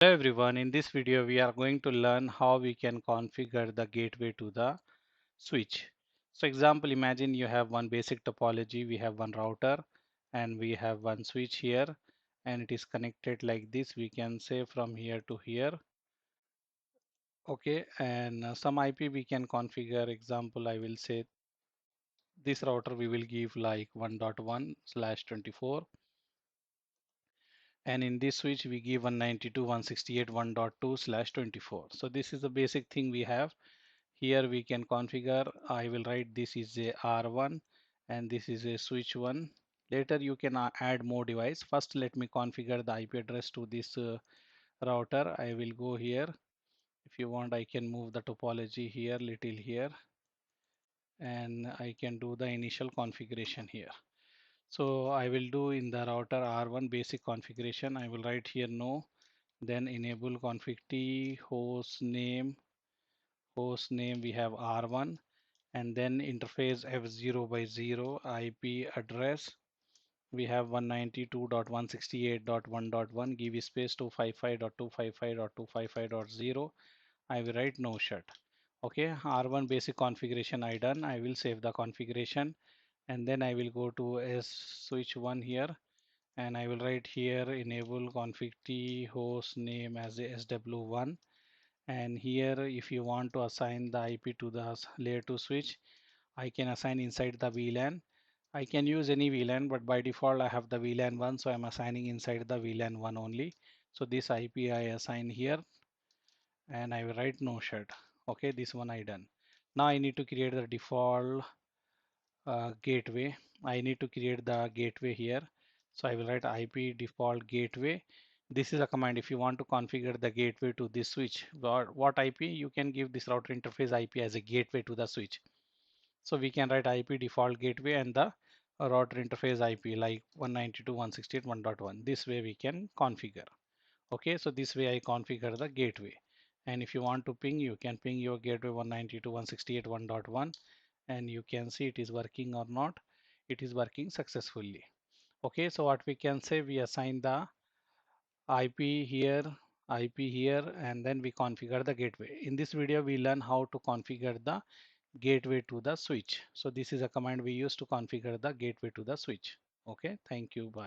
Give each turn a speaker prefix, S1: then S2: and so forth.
S1: Hello everyone, in this video we are going to learn how we can configure the gateway to the switch. So example, imagine you have one basic topology, we have one router and we have one switch here and it is connected like this. We can say from here to here. Okay, and some IP we can configure. Example, I will say this router we will give like 1.1/24 and in this switch we give 192.168.1.2/24. So this is the basic thing we have. Here we can configure. I will write this is a R1 and this is a switch 1. Later you can add more device. First let me configure the IP address to this router. I will go here. If you want I can move the topology here little here and I can do the initial configuration here. So I will do in the router R1 basic configuration. I will write here no, then enable config T host name we have R1 and then interface F0 by 0 IP address we have 192.168.1.1 give space 255.255.255.0. I will write no shut. Okay, R1 basic configuration I done. I will save the configuration and then I will go to S switch 1 here and I will write here enable config T host name as a SW1 and here if you want to assign the IP to the layer 2 switch I can assign inside the VLAN. I can use any VLAN but by default I have the VLAN 1 so I'm assigning inside the VLAN 1 only. So this IP I assign here and I will write no shut. Okay, this one I done. Now I need to create the default gateway. I need to create the gateway here. So I will write IP default gateway. This is a command if you want to configure the gateway to this switch. What IP? You can give this router interface IP as a gateway to the switch. So we can write IP default gateway and the router interface IP like 192.168.1.1. This way we can configure. Okay, so this way I configure the gateway. And if you want to ping, you can ping your gateway 192.168.1.1 and you can see it is working or not. It is working successfully. Okay, so what we can say, we assign the IP here, IP here, and then we configure the gateway. In this video, we learn how to configure the gateway to the switch. So this is a command we use to configure the gateway to the switch. Okay, thank you. Bye.